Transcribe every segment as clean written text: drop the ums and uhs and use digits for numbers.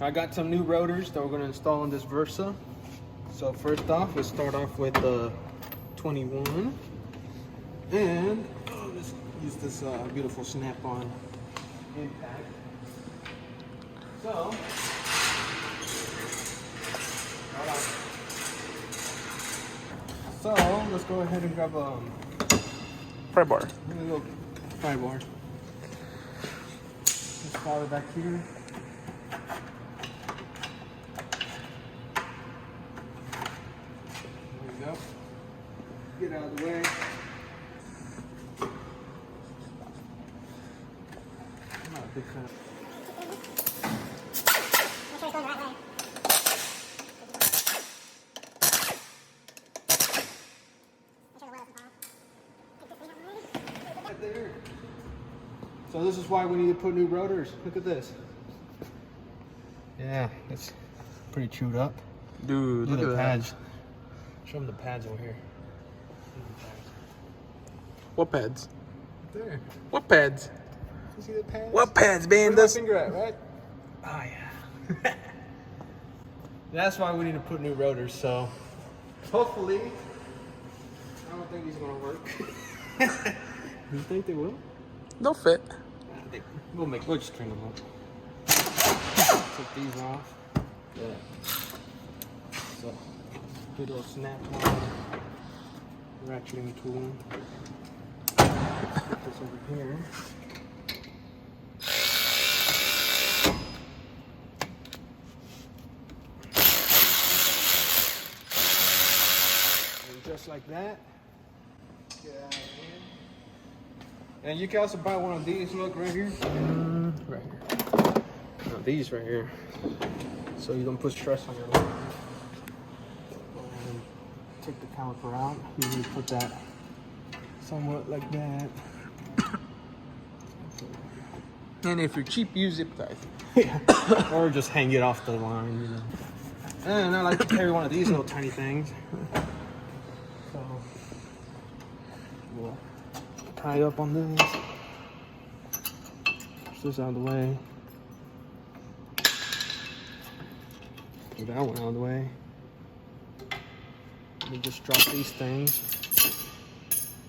I got some new rotors that we're going to install on this Versa. So first off, let's start off with the 21. And let's use this beautiful snap-on impact. So, let's go ahead and grab a pry bar. a little pry bar. Let's follow back here. There we go. Get out of the way. I'm not a big fan. There. So this is why we need to put new rotors. Look at this. Yeah, it's pretty chewed up. Dude, look at the that. pads. Show them the pads over here. What pads? There. What pads? You see the pads? What pads, man? Where's That's my finger at, right? Oh yeah. That's why we need to put new rotors. So hopefully, I don't think these are gonna work. You think they will? no fit. I think we'll just turn them up. Take these off. Yeah. So, good little snap on ratcheting tool. Put this over here. And just like that. Get out of here. And you can also buy one of these. Look right here. Right here. No, these right here. So you don't put stress on your line. And take the caliper out. Usually put that somewhat like that. And if you're cheap, use zip ties. Yeah. Or just hang it off the line, you know. And I like to carry one of these little tiny things. So we'll tie up on this. Push this out of the way. Get that one out of the way. Let me just drop these things.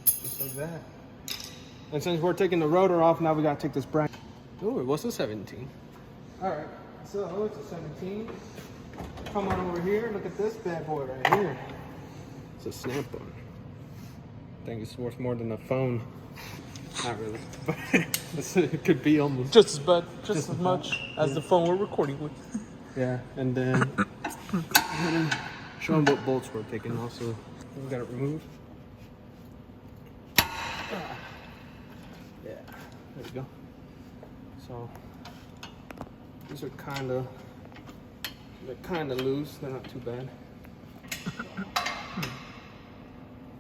Just like that. And since we're taking the rotor off, now we gotta take this bracket. Oh, it was a 17. Alright, so it's a 17. Come on over here, look at this bad boy right here. It's a snap-on. I think it's worth more than a phone. Not really, but it could be almost. Just as bad, just as much as the phone we're recording with. Yeah, and then show them what bolts we're taking also. We got it removed. Yeah, there we go. So these are they're kind of loose. They're not too bad.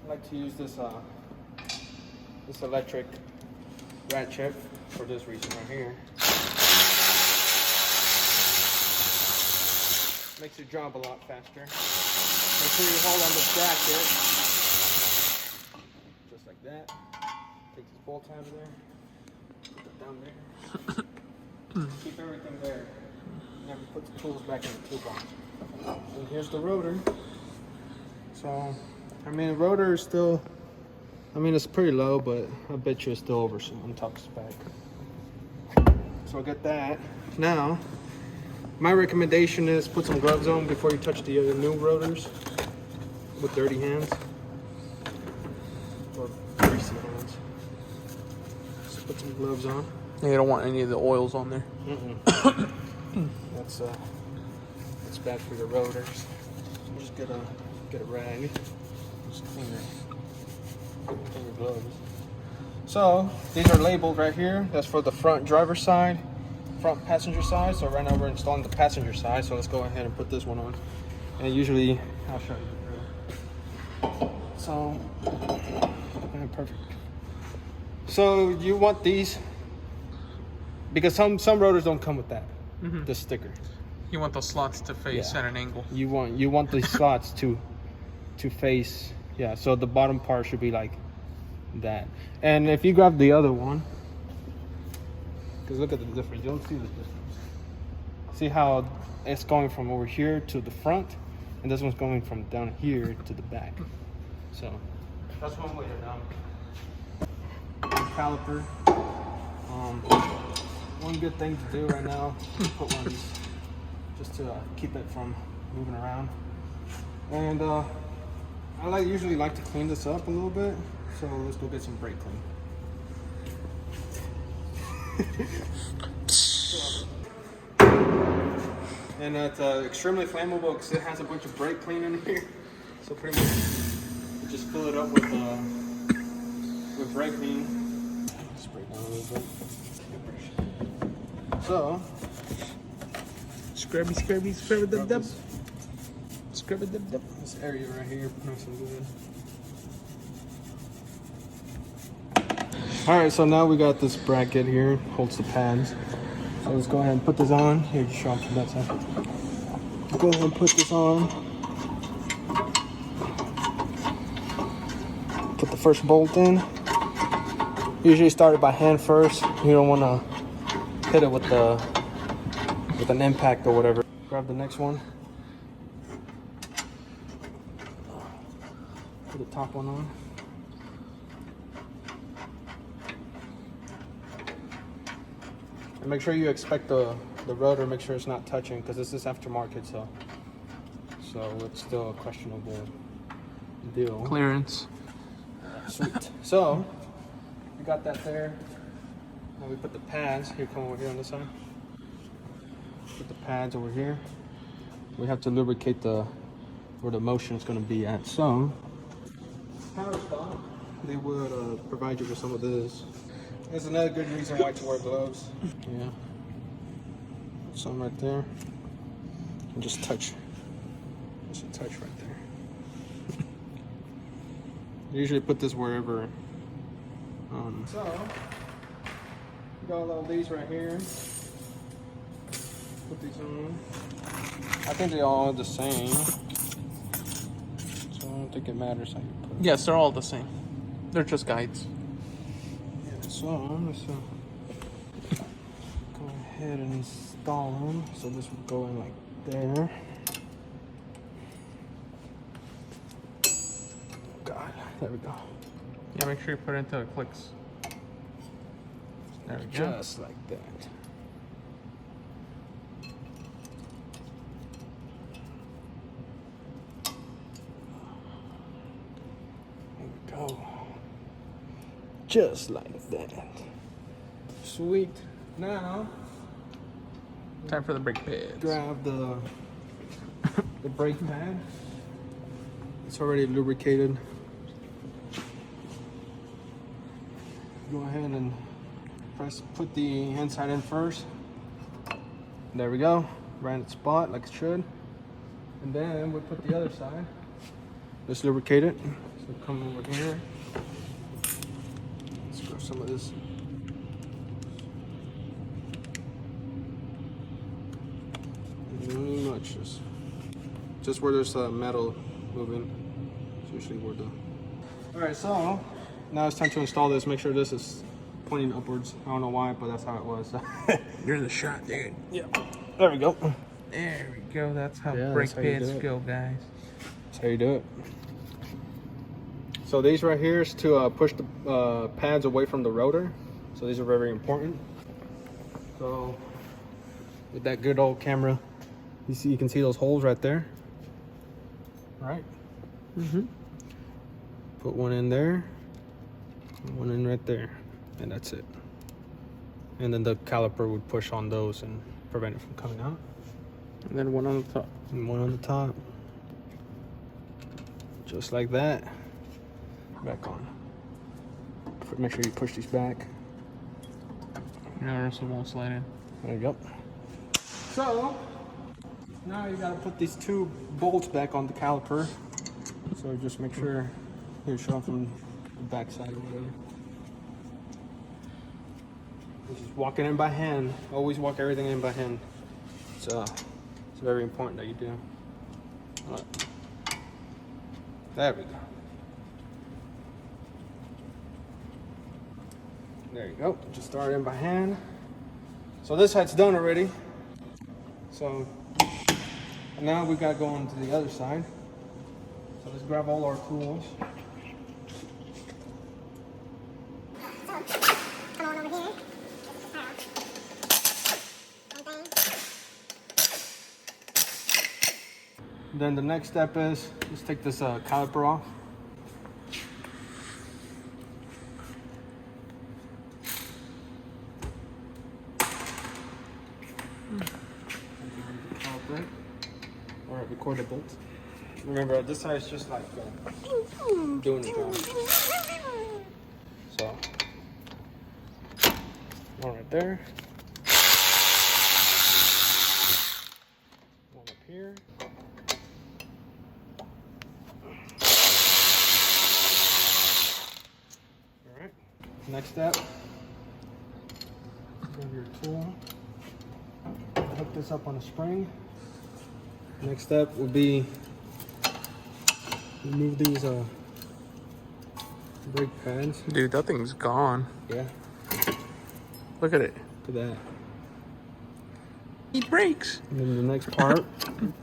I like to use this electric ratchet for this reason right here. Makes your job a lot faster. Make sure you hold on this bracket. Just like that. Take this bolt out of there. Put it down there. Keep everything there. Never put the tools back in the toolbox. And here's the rotor. So, I mean, the rotor is still, I mean, it's pretty low, but I bet you it's still over some top spec. So I'll get that. Now, my recommendation is put some gloves on before you touch the new rotors with dirty hands or greasy hands. Just put some gloves on. Yeah, you don't want any of the oils on there. That's bad for your rotors. So just get a rag. Just clean your gloves. So these are labeled right here. That's for the front driver's side, front passenger side. So right now we're installing the passenger side. So let's go ahead and put this one on. And usually I'll show you the drill. So perfect. So you want these because some rotors don't come with that. The sticker. You want those slots to face at an angle. You want the slots to face, yeah. So the bottom part should be like that. And if you grab the other one, because look at the difference, you don't see the difference. See how it's going from over here to the front, and this one's going from down here to the back. So that's one way to know. Caliper. One good thing to do right now is put one of these just to keep it from moving around. And I usually like to clean this up a little bit, so let's go get some brake clean. And it's extremely flammable because it has a bunch of brake clean in here. So pretty much you just fill it up with brake clean. Spray down a little bit. So Scrubby, scrubby, scrubby, dub, dub. Scrubby, dub, dub. This area right here, nice and good. All right, so now we got this bracket here, holds the pads. So let's go ahead and put this on. Here, just show them from that side. Go ahead and put this on. Put the first bolt in. Usually start it by hand first. You don't want to hit it with an impact or whatever. Grab the next one. Put the top one on. And make sure you inspect the rotor, make sure it's not touching, because this is aftermarket, so it's still a questionable deal. Clearance. Sweet. So we got that there. Now we put the pads. Here, come over here on this side. Put the pads over here. We have to lubricate where the motion is going to be at. So power stop, they would provide you with some of this. That's another good reason why to wear gloves. Yeah. Some right there. And just touch. Just a touch right there. I usually put this wherever. So, we got all these right here. Put these on. I think they all are the same. So I don't think it matters how you put it. Yes, they're all the same. They're just guides. So let's go ahead and install them. So this will go in like there. God, there we go. Yeah, make sure you put it until it clicks. There we go. Just like that. There we go. Just like that. Sweet. Now, Time for the brake pads. grab the brake pad. It's already lubricated. Go ahead and put the inside in first. There we go. Right in its spot like it should. And then we put the other side. Let's lubricate it. So come over here. Let's grab some of this. Not much, just where there's metal moving. It's usually where the. All right, so now it's time to install this. Make sure this is pointing upwards. I don't know why, but that's how it was. You're the shot, dude. Yeah. There we go. There we go. That's how Yeah, brake that's how you pads do it. feel, guys. That's how you do it. So these right here is to push the pads away from the rotor. So these are very important. So with that good old camera, you can see those holes right there. All right. Put one in there, one in right there, and that's it. And then the caliper would push on those and prevent it from coming out. And then one on the top. And one on the top. Just like that. Back on. Make sure you push these back. No, so it won't slide in. There you go. So, now you gotta put these two bolts back on the caliper. So just make sure you show them from the back side or whatever. Just walk it in by hand. Always walk everything in by hand. It's very important that you do. All right. There we go. There you go. Just start in by hand. So this side's done already. So now we gotta go on to the other side. So let's grab all our tools. Come on over here. Then the next step is let's take this caliper off. Caliper or recorder bolt. Remember, this side is just like doing the job. So one right there. One up here. Alright. Next step. Grab your tool. Hook this up on a spring. Next step will be remove these brake pads. Dude, that thing's gone. Yeah. Look at it. Look at that. It breaks. And then the next part. It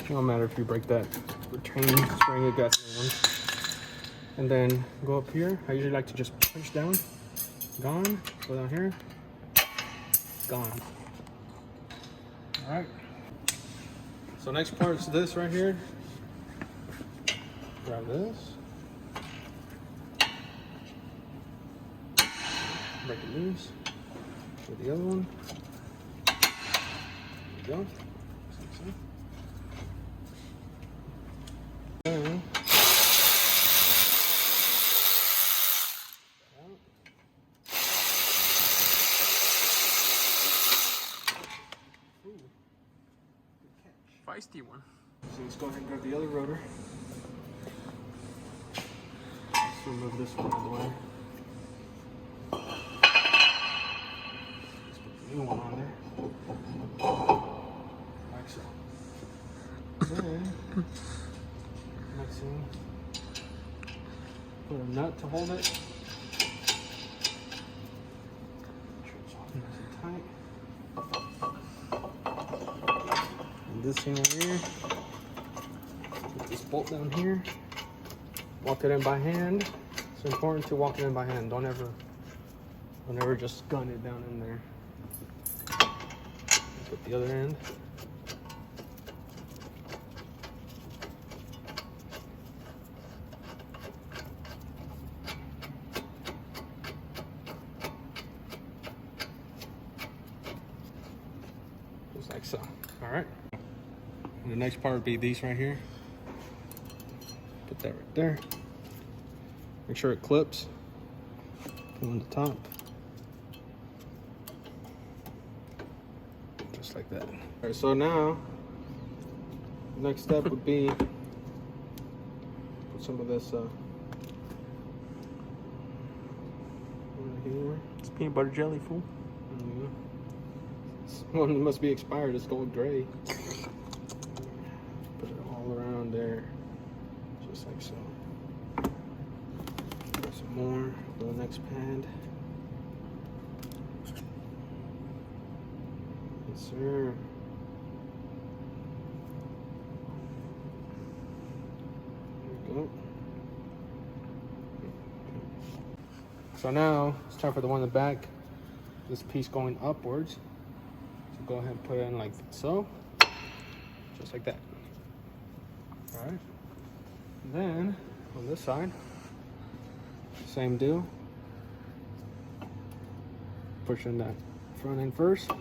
don't matter if you break that retaining spring, you got the one. And then go up here. I usually like to just punch down. Gone. Go down here. Gone. Alright. So next part is this right here. Grab this. Break it loose. With the other one. There we go. And Feisty one. so let's go ahead and grab the other rotor. Let's remove this one out of the way. Let's put the new one on there. Like so. Then, next thing, put a nut to hold it. Make sure it's all nice and tight. This thing right here, put this bolt down here, walk it in by hand. It's important to walk it in by hand. Don't ever just gun it down in there. Put the other end. Just like so. All right. And the next part would be these right here. Put that right there. Make sure it clips. Put on the top. Just like that. All right, so now, the next step would be put some of this right here. It's peanut butter jelly, fool. Yeah. This one must be expired. It's gold gray. Put it all around there, just like so. Put some more for the next pad. Yes, sir. There we go. So now it's time for the one in the back. This piece going upwards. So go ahead and put it in like so, just like that. All right. Then on this side, same deal. Push in that front end first,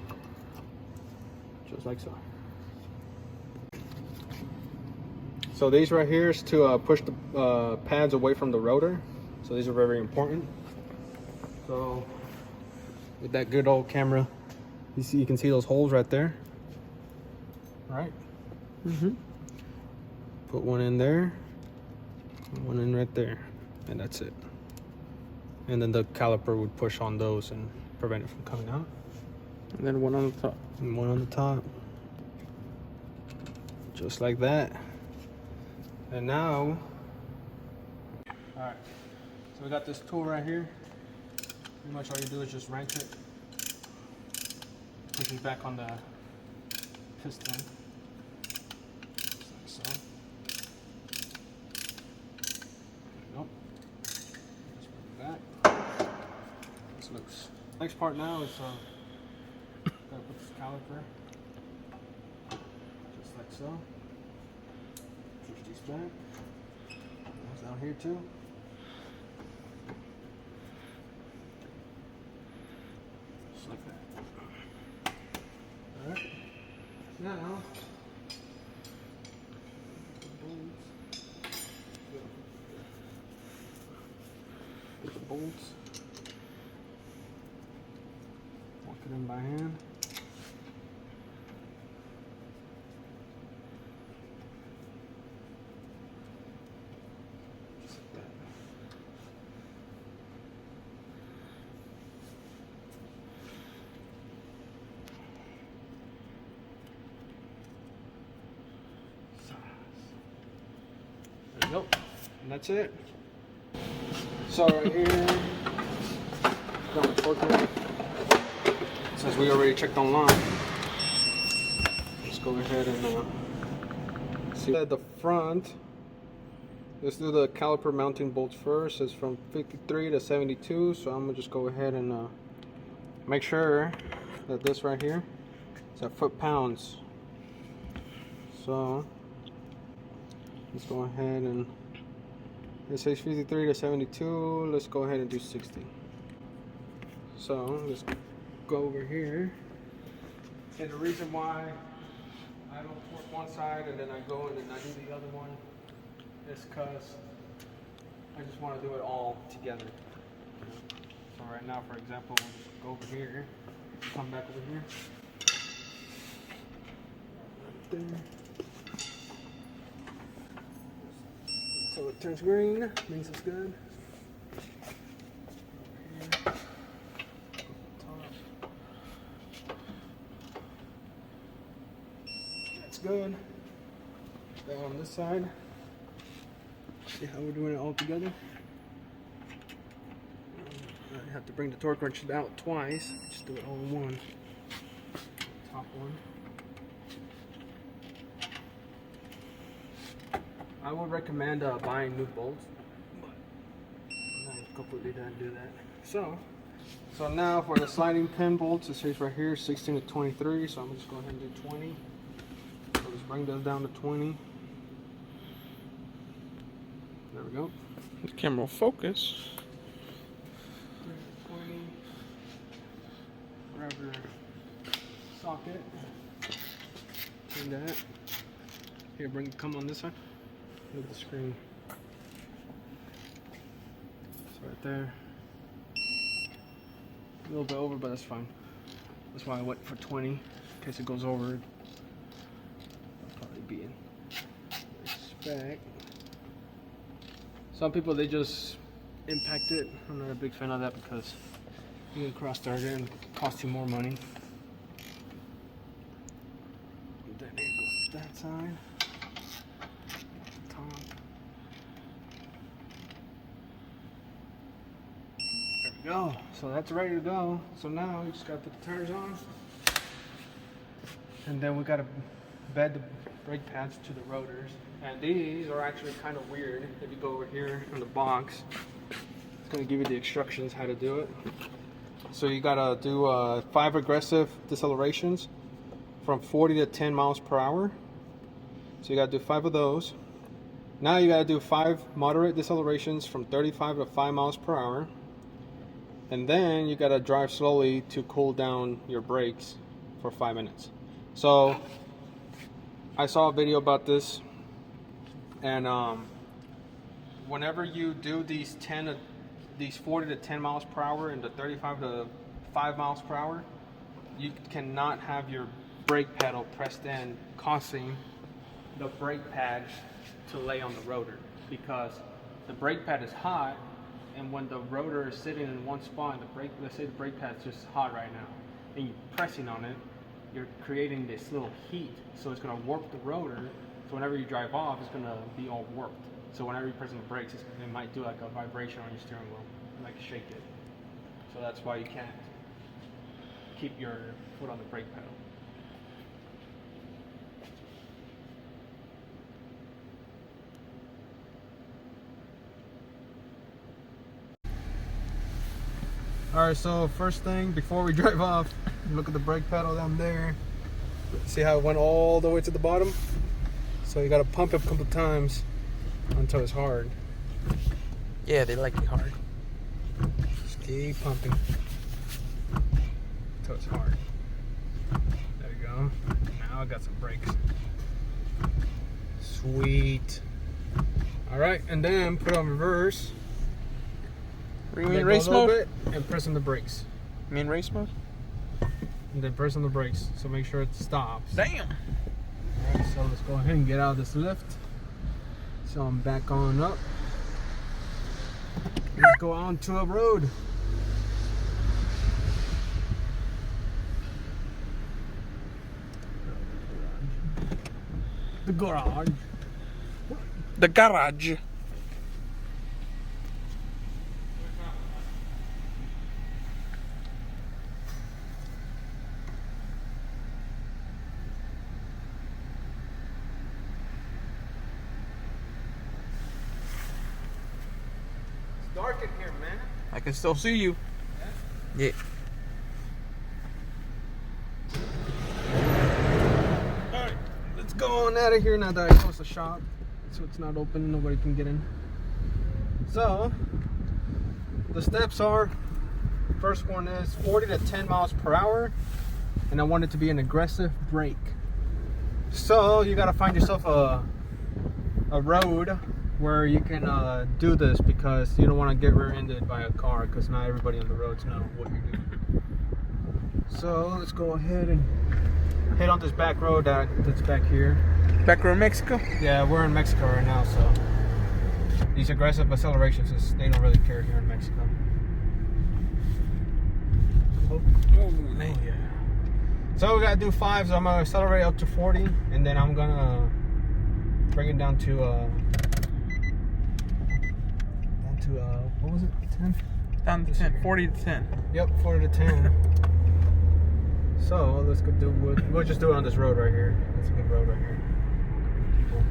just like so. So these right here is to push the pads away from the rotor. So these are very important. So with that good old camera, you can see those holes right there. All right. Put one in there, one in right there, and that's it. And then the caliper would push on those and prevent it from coming out. And then one on the top. And one on the top. Just like that. And now, all right, so we got this tool right here. Pretty much all you do is just wrench it. pushes back on the piston. Just like so. Nope. Just put it back. It's loose. Next part now is gotta put this caliper. Just like so. Push these back. Goes down here too. Just like that. Alright. Now get the bolts. Walk it in by hand. Just like that. There we go. And that's it. So right here, got my torque wrench. Since we already checked online, let's go ahead and see at the front. Let's do the caliper mounting bolts first. It's from 53 to 72, so I'm gonna just go ahead and make sure that this right here is at foot-pounds. So let's go ahead and it says 53 to 72. Let's go ahead and do 60. So let's go over here. And the reason why I don't torque one side and then I go and then I do the other one is because I just want to do it all together. So right now, for example, we'll just go over here, come back over here. Right there. So it turns green, means it's good. That's good. Then on this side, see how we're doing it all together? I have to bring the torque wrench out twice. Just do it all in one. Top one. I would recommend buying new bolts, but I completely didn't do that. So now for the sliding pin bolts, it says right here 16 to 23. So I'm just going ahead and do 20. So let's bring those down to 20. There we go. The camera will focus. 20. Grab your socket. Turn that. Here, come on this side. Look at the screen. It's right there. A little bit over, but that's fine. That's why I went for 20. In case it goes over, I'll probably be in spec. Some people, they just impact it. I'm not a big fan of that because you can cross start it and it costs you more money. And then it goes to that side. There we go. So that's ready to go. So now we just gotta put the tires on. And then we gotta bed the brake pads to the rotors. And these are actually kind of weird. If you go over here in the box, it's gonna give you the instructions how to do it. So you gotta do 5 aggressive decelerations from 40 to 10 miles per hour. So you gotta do 5 of those. Now you gotta do 5 moderate decelerations from 35 to 5 miles per hour. And then you gotta drive slowly to cool down your brakes for 5 minutes. So I saw a video about this, and whenever you do these 40 to 10 miles per hour and the 35 to 5 miles per hour, you cannot have your brake pedal pressed in, causing the brake pad to lay on the rotor, because the brake pad is hot, and when the rotor is sitting in one spot, let's say the brake pad is just hot right now, and you're pressing on it, you're creating this little heat, so it's going to warp the rotor. So whenever you drive off, it's going to be all warped. So whenever you're pressing the brakes, it might do like a vibration on your steering wheel, like shake it. So that's why you can't keep your foot on the brake pedal. Alright, so first thing before we drive off, look at the brake pedal down there. See how it went all the way to the bottom? So you gotta pump it a couple times until it's hard. Yeah, they like it hard. Just keep pumping until it's hard. There you go. Now I got some brakes. Sweet. Alright, and then put on reverse. You mean race mode? And press on the brakes. You mean race mode? And then press on the brakes. So make sure it stops. Damn. Alright, so let's go ahead and get out of this lift. So I'm back on up. Let's go on to a road. The garage. The garage. It's dark in here, man. I can still see you. Yeah. Alright, let's go on out of here now that I closed the shop. So it's not open, nobody can get in. So, the steps are, first one is 40 to 10 miles per hour. And I want it to be an aggressive brake. So, you gotta find yourself a road where you can do this, because you don't want to get rear-ended by a car, because not everybody on the roads know what you're doing. So let's go ahead and hit on this back road that's back here. Back row Mexico? Yeah, we're in Mexico right now, so these aggressive accelerations, they don't really care here in Mexico. Oh, man. Yeah. So we gotta do 5, so I'm gonna accelerate up to 40, and then I'm gonna bring it down to what was it, 10? Down to 10. 40 to 10. Yep, 40 to 10. So let's go we'll just do it on this road right here. It's a good road right here. People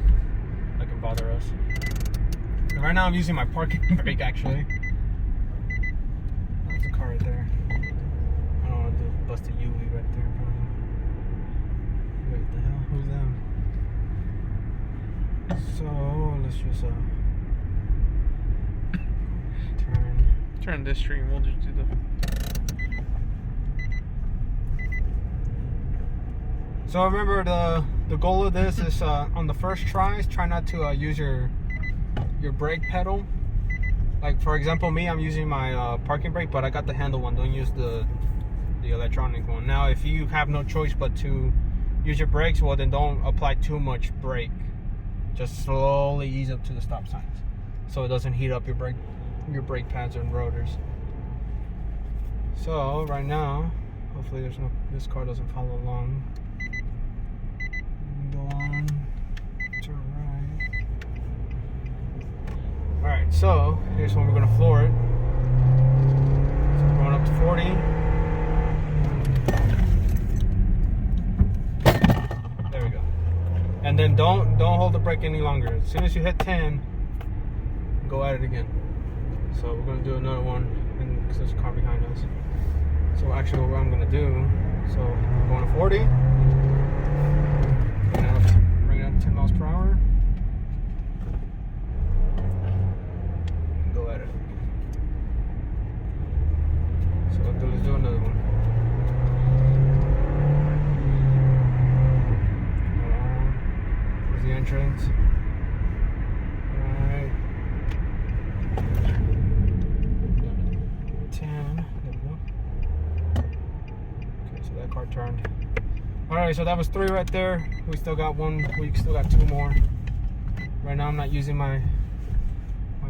that can bother us. And right now I'm using my parking brake actually. That's a car right there. I don't want to bust a UE right there in front of me. Wait, what the hell? Who's them? So let's just Turn this stream. We'll just do the. So remember, the goal of this is on the first tries, try not to use your brake pedal. Like for example, me, I'm using my parking brake, but I got the handle one. Don't use the electronic one. Now, if you have no choice but to use your brakes, well then don't apply too much brake. Just slowly ease up to the stop signs, so it doesn't heat up your brake pads and rotors. So right now, hopefully this car doesn't follow along. Go on to right. Alright, so here's when we're gonna floor it. So we're going up to 40. There we go. And then don't hold the brake any longer. As soon as you hit 10, go at it again. So we're gonna do another one, and because there's a car behind us. So actually, what I'm gonna do, so I'm going to 40, bring it up to 10 miles per hour, and go at it. So let's do another one. Where's the entrance? Alright. 10. There we go. Okay, so that car turned. Alright, so that was 3 right there. We still got 1. We still got 2 more. Right now I'm not using my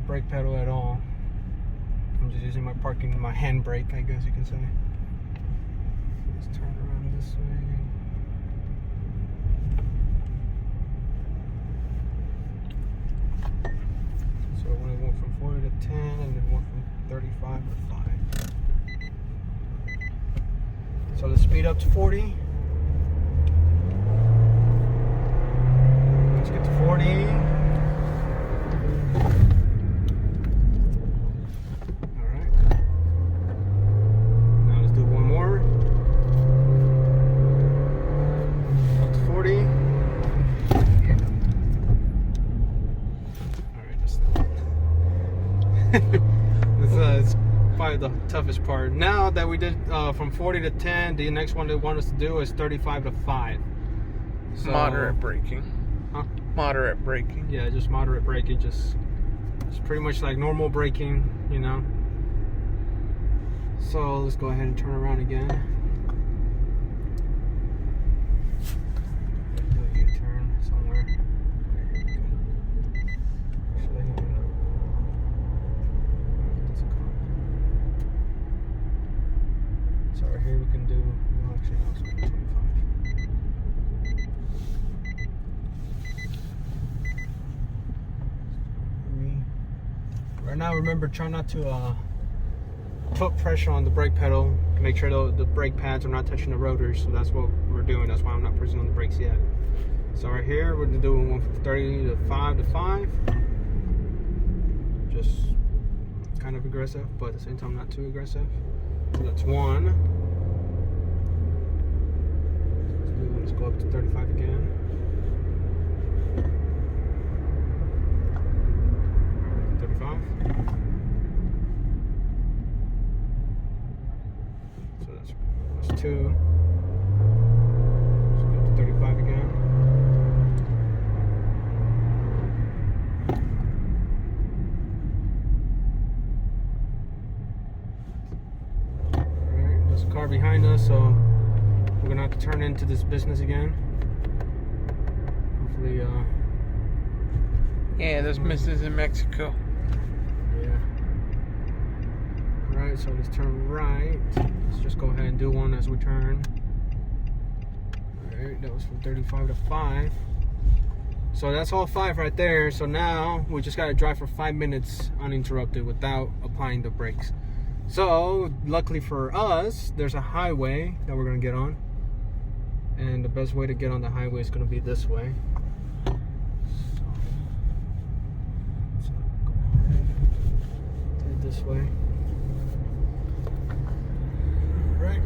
brake pedal at all. I'm just using my handbrake, I guess you can say. Let's turn around this way. So when it went from 40 to 10, and then went from 35 to 5. So So let's speed up to 40. Let's get to 40. All right. Now let's do one more. Up to 40. All right, just it's probably the toughest part. Now that we did from 40 to 10, the next one they want us to do is 35 to 5. So, moderate braking. Huh? Moderate braking. Yeah, just moderate braking. Just it's pretty much like normal braking, you know. So let's go ahead and turn around again. Do a U-turn somewhere. Actually, so right here we can do. Well, actually, no, it's only 25. Right now, remember, try not to put pressure on the brake pedal. Make sure the brake pads are not touching the rotors. So that's what we're doing. That's why I'm not pressing on the brakes yet. So right here, we're doing one from 30 to 5 to 5. Just kind of aggressive, but at the same time, not too aggressive. So that's one. Let's go up to 35 again. 35. So that's 2. Let's go to 35 again. Alright, there's a car behind us, so we're gonna have to turn into this business again. Hopefully, Yeah, this business in Mexico. yeah. Alright, so let's turn right. Let's just go ahead and do one as we turn. Alright, that was from 35 to 5. So that's all 5 right there. So now we just gotta drive for 5 minutes uninterrupted without applying the brakes. So luckily for us, there's a highway that we're gonna get on. And the best way to get on the highway is gonna be this way. This way. Right.